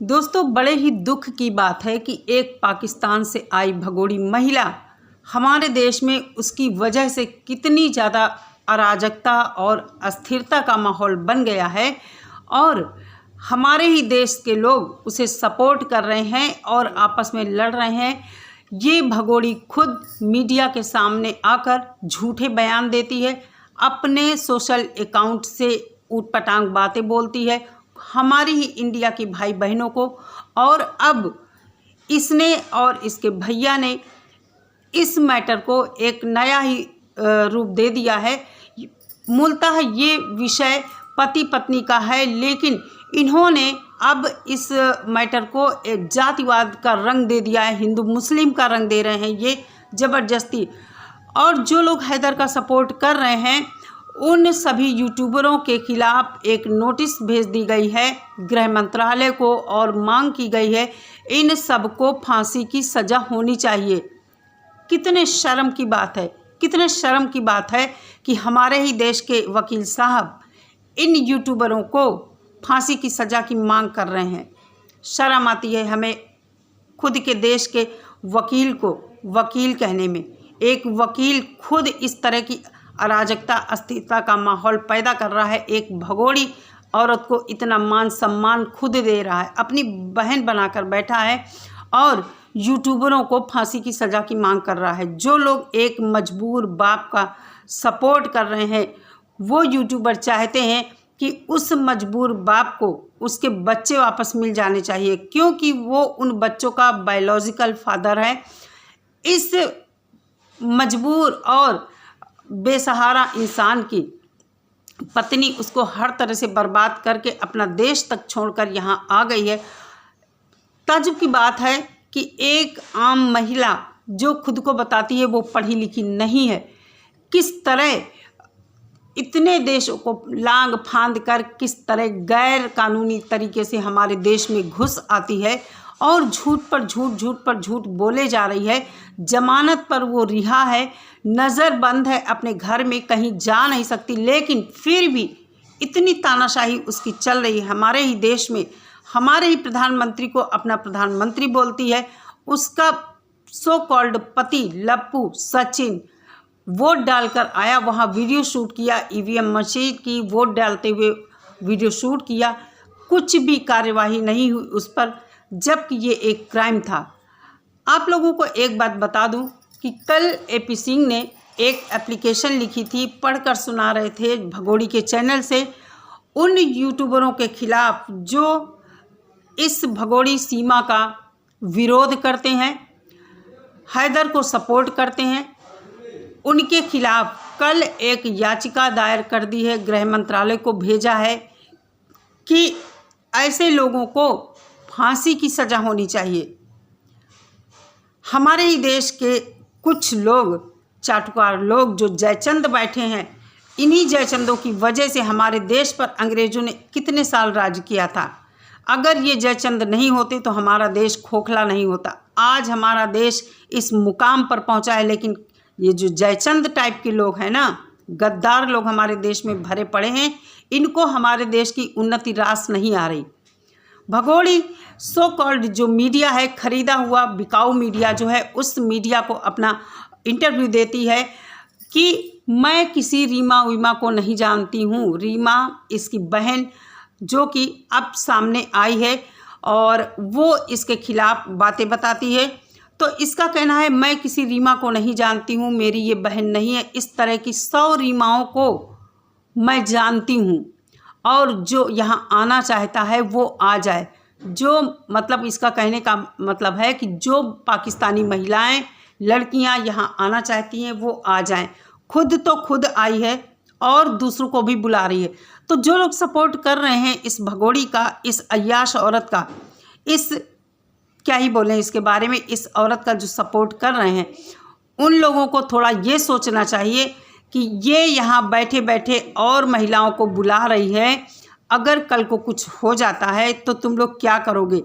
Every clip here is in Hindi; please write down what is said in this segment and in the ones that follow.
दोस्तों, बड़े ही दुख की बात है कि एक पाकिस्तान से आई भगोड़ी महिला हमारे देश में उसकी वजह से कितनी ज़्यादा अराजकता और अस्थिरता का माहौल बन गया है और हमारे ही देश के लोग उसे सपोर्ट कर रहे हैं और आपस में लड़ रहे हैं। ये भगोड़ी खुद मीडिया के सामने आकर झूठे बयान देती है, अपने सोशल अकाउंट से ऊटपटांग बातें बोलती है हमारी ही इंडिया की भाई बहनों को। और अब इसने और इसके भैया ने इस मैटर को एक नया ही रूप दे दिया है। मूलतः ये विषय पति पत्नी का है, लेकिन इन्होंने अब इस मैटर को एक जातिवाद का रंग दे दिया है, हिंदू मुस्लिम का रंग दे रहे हैं ये ज़बरदस्ती। और जो लोग हैदर का सपोर्ट कर रहे हैं उन सभी यूट्यूबरों के खिलाफ एक नोटिस भेज दी गई है गृह मंत्रालय को और मांग की गई है इन सबको फांसी की सज़ा होनी चाहिए। कितने शर्म की बात है, कितने शर्म की बात है कि हमारे ही देश के वकील साहब इन यूट्यूबरों को फांसी की सज़ा की मांग कर रहे हैं। शर्म आती है हमें खुद के देश के वकील को वकील कहने में। एक वकील खुद इस तरह की अराजकता अस्थिरता का माहौल पैदा कर रहा है, एक भगोड़ी औरत को इतना मान सम्मान खुद दे रहा है, अपनी बहन बनाकर बैठा है और यूट्यूबरों को फांसी की सज़ा की मांग कर रहा है। जो लोग एक मजबूर बाप का सपोर्ट कर रहे हैं वो यूट्यूबर चाहते हैं कि उस मजबूर बाप को उसके बच्चे वापस मिल जाने चाहिए, क्योंकि वो उन बच्चों का बायोलॉजिकल फादर है। इस मजबूर और बेसहारा इंसान की पत्नी उसको हर तरह से बर्बाद करके अपना देश तक छोड़कर यहाँ आ गई है। ताज्जुब की बात है कि एक आम महिला जो खुद को बताती है वो पढ़ी लिखी नहीं है, किस तरह इतने देशों को लांग फांद कर किस तरह गैर कानूनी तरीके से हमारे देश में घुस आती है और झूठ पर झूठ बोले जा रही है। जमानत पर वो रिहा है, नज़र बंद है, अपने घर में कहीं जा नहीं सकती, लेकिन फिर भी इतनी तानाशाही उसकी चल रही है हमारे ही देश में। हमारे ही प्रधानमंत्री को अपना प्रधानमंत्री बोलती है, उसका सो कॉल्ड पति लप्पू सचिन वोट डालकर आया, वहाँ वीडियो शूट किया, ईवीएम मशीन की वोट डालते हुए वीडियो शूट किया, कुछ भी कार्यवाही नहीं हुई उस पर, जबकि ये एक क्राइम था। आप लोगों को एक बात बता दूं कि कल एपी सिंह ने एक एप्लीकेशन लिखी थी, पढ़कर सुना रहे थे भगोड़ी के चैनल से, उन यूट्यूबरों के खिलाफ जो इस भगोड़ी सीमा का विरोध करते हैं, हैदर को सपोर्ट करते हैं, उनके खिलाफ कल एक याचिका दायर कर दी है, गृह मंत्रालय को भेजा है कि ऐसे लोगों को फांसी की सज़ा होनी चाहिए। हमारे ही देश के कुछ लोग चाटुकार लोग जो जयचंद बैठे हैं, इन्हीं जयचंदों की वजह से हमारे देश पर अंग्रेज़ों ने कितने साल राज किया था। अगर ये जयचंद नहीं होते तो हमारा देश खोखला नहीं होता। आज हमारा देश इस मुकाम पर पहुंचा है, लेकिन ये जो जयचंद टाइप के लोग हैं ना, गद्दार लोग हमारे देश में भरे पड़े हैं, इनको हमारे देश की उन्नति रास नहीं आ रही। भगोड़ी सो कॉल्ड जो मीडिया है, खरीदा हुआ बिकाऊ मीडिया जो है, उस मीडिया को अपना इंटरव्यू देती है कि मैं किसी रीमा वीमा को नहीं जानती हूँ। रीमा इसकी बहन जो कि अब सामने आई है और वो इसके खिलाफ बातें बताती है, तो इसका कहना है मैं किसी रीमा को नहीं जानती हूँ, मेरी ये बहन नहीं है। इस तरह की 100 रीमाओं को मैं जानती हूँ और जो यहाँ आना चाहता है वो आ जाए। जो मतलब इसका कहने का मतलब है कि जो पाकिस्तानी महिलाएं लड़कियां यहाँ आना चाहती हैं वो आ जाएं। खुद आई है और दूसरों को भी बुला रही है। तो जो लोग सपोर्ट कर रहे हैं इस भगोड़ी का, इस अय्याश औरत का, इस क्या ही बोलें इसके बारे में, इस औरत का जो सपोर्ट कर रहे हैं, उन लोगों को थोड़ा ये सोचना चाहिए कि ये यहाँ बैठे बैठे और महिलाओं को बुला रही है। अगर कल को कुछ हो जाता है तो तुम लोग क्या करोगे।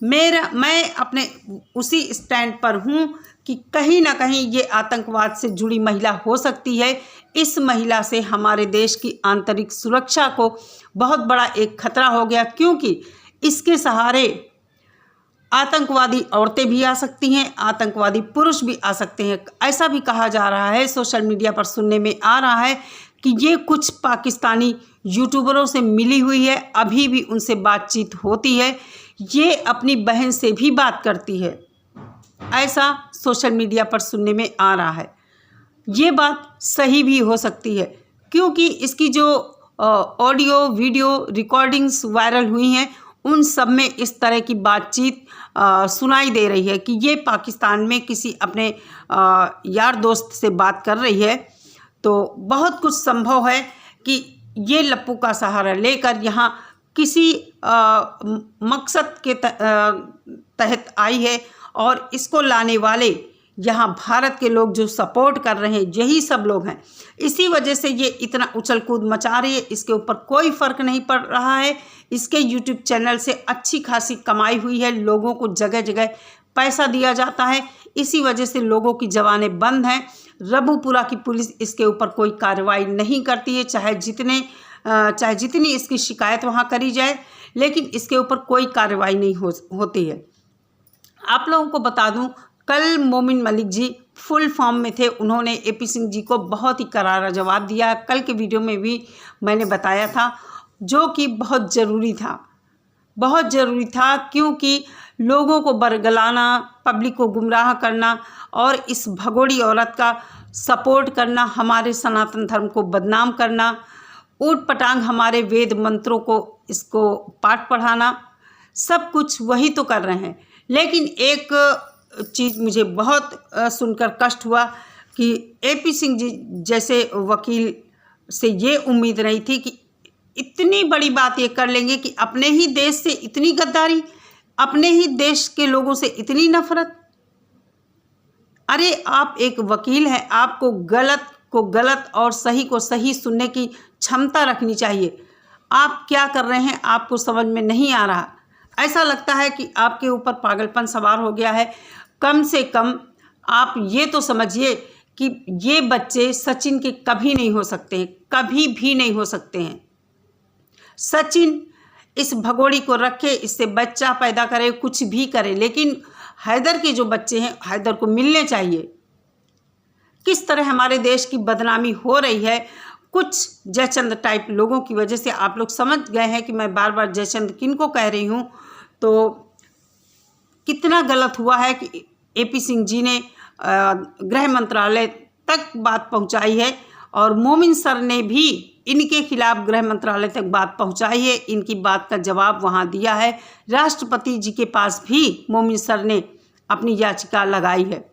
मैं अपने उसी स्टैंड पर हूँ कि कहीं ना कहीं ये आतंकवाद से जुड़ी महिला हो सकती है। इस महिला से हमारे देश की आंतरिक सुरक्षा को बहुत बड़ा एक खतरा हो गया, क्योंकि इसके सहारे आतंकवादी औरतें भी आ सकती हैं, आतंकवादी पुरुष भी आ सकते हैं। ऐसा भी कहा जा रहा है, सोशल मीडिया पर सुनने में आ रहा है कि ये कुछ पाकिस्तानी यूट्यूबरों से मिली हुई है, अभी भी उनसे बातचीत होती है, ये अपनी बहन से भी बात करती है, ऐसा सोशल मीडिया पर सुनने में आ रहा है। ये बात सही भी हो सकती है, क्योंकि इसकी जो ऑडियो वीडियो रिकॉर्डिंग्स वायरल हुई हैं उन सब में इस तरह की बातचीत सुनाई दे रही है कि ये पाकिस्तान में किसी अपने यार दोस्त से बात कर रही है। तो बहुत कुछ संभव है कि ये लप्पू का सहारा लेकर यहाँ किसी मकसद के तहत आई है, और इसको लाने वाले यहाँ भारत के लोग जो सपोर्ट कर रहे हैं यही सब लोग हैं। इसी वजह से ये इतना उछल कूद मचा रही है। इसके ऊपर कोई फ़र्क नहीं पड़ रहा है। इसके यूट्यूब चैनल से अच्छी खासी कमाई हुई है, लोगों को जगह जगह पैसा दिया जाता है, इसी वजह से लोगों की ज़बानें बंद हैं। रबूपुरा की पुलिस इसके ऊपर कोई कार्रवाई नहीं करती है, चाहे जितनी इसकी शिकायत वहाँ करी जाए, लेकिन इसके ऊपर कोई कार्रवाई नहीं होती है। आप लोगों को बता दूं, कल मोमिन मलिक जी फुल फॉर्म में थे, उन्होंने एपी सिंह जी को बहुत ही करारा जवाब दिया। कल के वीडियो में भी मैंने बताया था, जो कि बहुत ज़रूरी था, क्योंकि लोगों को बरगलाना, पब्लिक को गुमराह करना और इस भगोड़ी औरत का सपोर्ट करना, हमारे सनातन धर्म को बदनाम करना, ऊट पटांग हमारे वेद मंत्रों को इसको पाठ पढ़ाना, सब कुछ वही तो कर रहे हैं। लेकिन एक चीज़ मुझे बहुत सुनकर कष्ट हुआ कि एपी सिंह जी जैसे वकील से ये उम्मीद नहीं थी कि इतनी बड़ी बात ये कर लेंगे कि अपने ही देश से इतनी गद्दारी, अपने ही देश के लोगों से इतनी नफरत। अरे आप एक वकील हैं, आपको गलत को गलत और सही को सही सुनने की क्षमता रखनी चाहिए। आप क्या कर रहे हैं आपको समझ में नहीं आ रहा। ऐसा लगता है कि आपके ऊपर पागलपन सवार हो गया है। कम से कम आप ये तो समझिए कि ये बच्चे सचिन के कभी नहीं हो सकते हैं, कभी भी नहीं हो सकते हैं। सचिन इस भगोड़ी को रखे, इससे बच्चा पैदा करे, कुछ भी करे, लेकिन हैदर के जो बच्चे हैं हैदर को मिलने चाहिए। किस तरह हमारे देश की बदनामी हो रही है कुछ जयचंद टाइप लोगों की वजह से। आप लोग समझ गए हैं कि मैं बार बार जयचंद किन को कह रही हूँ। तो कितना गलत हुआ है कि एपी सिंह जी ने गृह मंत्रालय तक बात पहुंचाई है, और मोमिन सर ने भी इनके खिलाफ गृह मंत्रालय तक बात पहुंचाई है, इनकी बात का जवाब वहां दिया है। राष्ट्रपति जी के पास भी मोमिन सर ने अपनी याचिका लगाई है।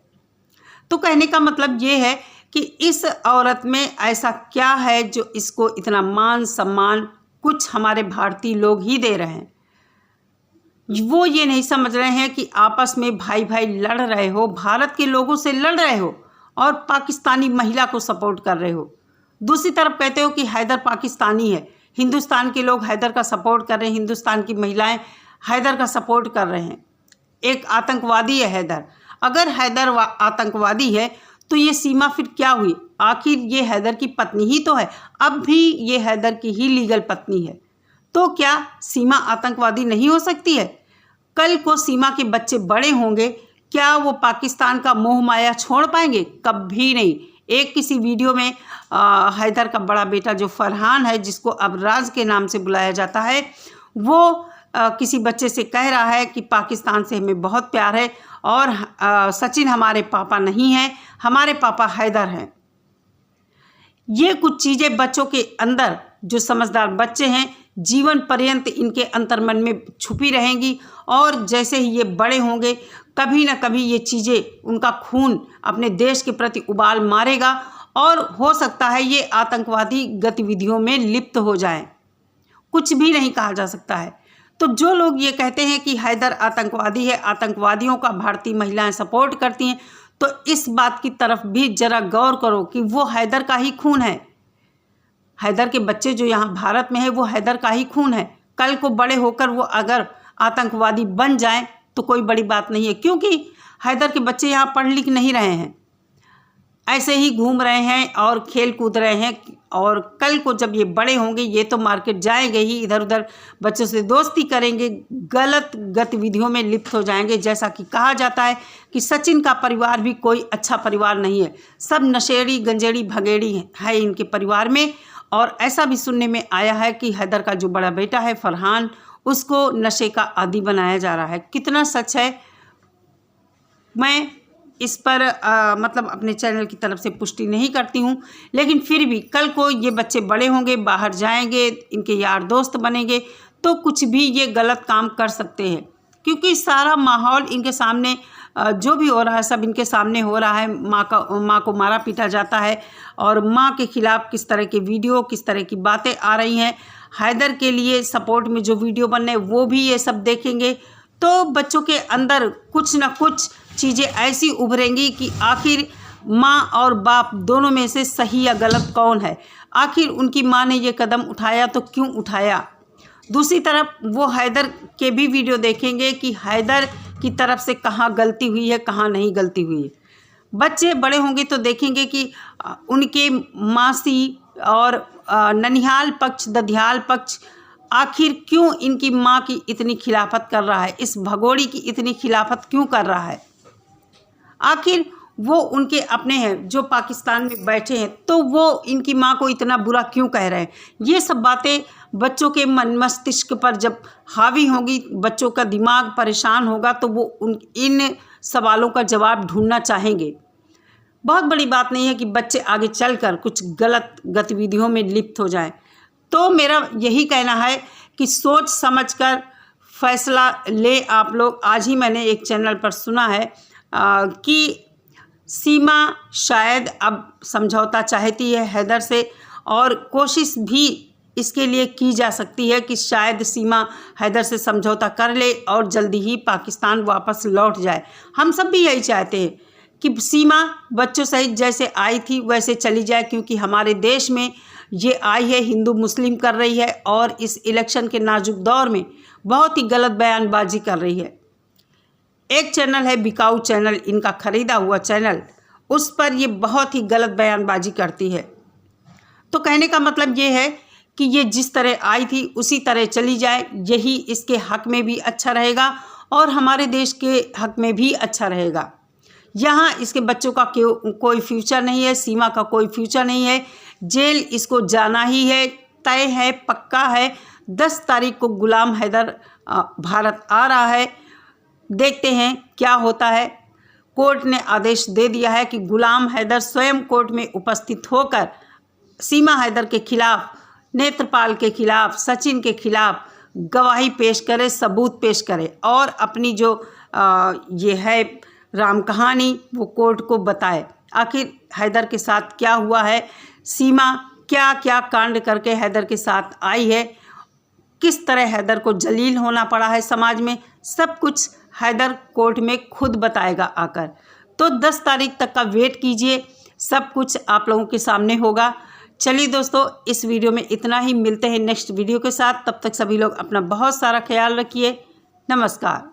तो कहने का मतलब ये है कि इस औरत में ऐसा क्या है जो इसको इतना मान सम्मान कुछ हमारे भारतीय लोग ही दे रहे हैं। वो ये नहीं समझ रहे हैं कि आपस में भाई भाई लड़ रहे हो, भारत के लोगों से लड़ रहे हो और पाकिस्तानी महिला को सपोर्ट कर रहे हो। दूसरी तरफ कहते हो कि हैदर पाकिस्तानी है, हिंदुस्तान के लोग हैदर का सपोर्ट कर रहे हैं, हिंदुस्तान की महिलाएं हैदर का सपोर्ट कर रहे हैं। एक आतंकवादी है हैदर। अगर हैदर आतंकवादी है तो ये सीमा फिर क्या हुई? आखिर ये हैदर की पत्नी ही तो है, अब भी ये हैदर की ही लीगल पत्नी है। तो क्या सीमा आतंकवादी नहीं हो सकती है? कल को सीमा के बच्चे बड़े होंगे, क्या वो पाकिस्तान का मोह माया छोड़ पाएंगे? कभी नहीं। एक किसी वीडियो में हैदर का बड़ा बेटा जो फरहान है, जिसको अब राज के नाम से बुलाया जाता है, वो किसी बच्चे से कह रहा है कि पाकिस्तान से हमें बहुत प्यार है और सचिन हमारे पापा नहीं हैं, हमारे पापा हैदर हैं। ये कुछ चीज़ें बच्चों के अंदर, जो समझदार बच्चे हैं, जीवन पर्यंत इनके अंतर्मन में छुपी रहेंगी, और जैसे ही ये बड़े होंगे कभी ना कभी ये चीज़ें, उनका खून अपने देश के प्रति उबाल मारेगा, और हो सकता है ये आतंकवादी गतिविधियों में लिप्त हो जाएं। कुछ भी नहीं कहा जा सकता है। तो जो लोग ये कहते हैं कि हैदर आतंकवादी है, आतंकवादियों का भारतीय महिलाएं सपोर्ट करती हैं, तो इस बात की तरफ भी जरा गौर करो कि वो हैदर का ही खून है। हैदर के बच्चे जो यहाँ भारत में है वो हैदर का ही खून है। कल को बड़े होकर वो अगर आतंकवादी बन जाएं तो कोई बड़ी बात नहीं है, क्योंकि हैदर के बच्चे यहाँ पढ़ लिख नहीं रहे हैं। ऐसे ही घूम रहे हैं और खेल कूद रहे हैं, और कल को जब ये बड़े होंगे ये तो मार्केट जाएंगे ही, इधर उधर बच्चों से दोस्ती करेंगे, गलत गतिविधियों में लिप्त हो जाएंगे। जैसा कि कहा जाता है कि सचिन का परिवार भी कोई अच्छा परिवार नहीं है, सब नशेड़ी गंजेड़ी भगेड़ी है इनके परिवार में। और ऐसा भी सुनने में आया है कि हैदर का जो बड़ा बेटा है फरहान, उसको नशे का आदी बनाया जा रहा है। कितना सच है मैं इस पर मतलब अपने चैनल की तरफ से पुष्टि नहीं करती हूँ, लेकिन फिर भी कल को ये बच्चे बड़े होंगे, बाहर जाएंगे, इनके यार दोस्त बनेंगे, तो कुछ भी ये गलत काम कर सकते हैं, क्योंकि सारा माहौल इनके सामने जो भी हो रहा है सब इनके सामने हो रहा है। माँ को मारा पीटा जाता है, और माँ के खिलाफ किस तरह के वीडियो, किस तरह की बातें आ रही हैं। हैदर के लिए सपोर्ट में जो वीडियो बन रहे वो भी ये सब देखेंगे, तो बच्चों के अंदर कुछ ना कुछ चीज़ें ऐसी उभरेंगी कि आखिर माँ और बाप दोनों में से सही या गलत कौन है। आखिर उनकी माँ ने ये कदम उठाया तो क्यों उठाया। दूसरी तरफ वो हैदर के भी वीडियो देखेंगे कि हैदर की तरफ से कहाँ गलती हुई है, कहाँ नहीं गलती हुई है। बच्चे बड़े होंगे तो देखेंगे कि उनके मासी और ननिहाल पक्ष, ददियाल पक्ष आखिर क्यों इनकी माँ की इतनी खिलाफत कर रहा है, इस भगोड़ी की इतनी खिलाफत क्यों कर रहा है। आखिर वो उनके अपने हैं जो पाकिस्तान में बैठे हैं, तो वो इनकी माँ को इतना बुरा क्यों कह रहे हैं। ये सब बातें बच्चों के मन मस्तिष्क पर जब हावी होगी, बच्चों का दिमाग परेशान होगा, तो वो इन सवालों का जवाब ढूंढना चाहेंगे। बहुत बड़ी बात नहीं है कि बच्चे आगे चलकर कुछ गलत गतिविधियों में लिप्त हो जाएं। तो मेरा यही कहना है कि सोच समझकर फैसला ले आप लोग। आज ही मैंने एक चैनल पर सुना है कि सीमा शायद अब समझौता चाहती है हैदर से, और कोशिश भी इसके लिए की जा सकती है कि शायद सीमा हैदर से समझौता कर ले और जल्दी ही पाकिस्तान वापस लौट जाए। हम सब भी यही चाहते हैं कि सीमा बच्चों सहित जैसे आई थी वैसे चली जाए, क्योंकि हमारे देश में ये आई है हिंदू मुस्लिम कर रही है, और इस इलेक्शन के नाजुक दौर में बहुत ही गलत बयानबाजी कर रही है। एक चैनल है बिकाऊ चैनल, इनका खरीदा हुआ चैनल, उस पर ये बहुत ही गलत बयानबाजी करती है। तो कहने का मतलब ये है कि ये जिस तरह आई थी उसी तरह चली जाए, यही इसके हक में भी अच्छा रहेगा और हमारे देश के हक में भी अच्छा रहेगा। यहाँ इसके बच्चों का कोई फ्यूचर नहीं है, सीमा का कोई फ्यूचर नहीं है, जेल इसको जाना ही है, तय है, पक्का है। 10 तारीख को गुलाम हैदर भारत आ रहा है, देखते हैं क्या होता है। कोर्ट ने आदेश दे दिया है कि गुलाम हैदर स्वयं कोर्ट में उपस्थित होकर सीमा हैदर के खिलाफ, नेत्रपाल के खिलाफ, सचिन के खिलाफ गवाही पेश करे, सबूत पेश करे, और अपनी जो ये है राम कहानी वो कोर्ट को बताए। आखिर हैदर के साथ क्या हुआ है, सीमा क्या क्या कांड करके हैदर के साथ आई है, किस तरह हैदर को जलील होना पड़ा है समाज में, सब कुछ हैदर कोर्ट में खुद बताएगा आकर। तो 10 तारीख तक का वेट कीजिए, सब कुछ आप लोगों के सामने होगा। चलिए दोस्तों, इस वीडियो में इतना ही, मिलते हैं नेक्स्ट वीडियो के साथ। तब तक सभी लोग अपना बहुत सारा ख्याल रखिए। नमस्कार।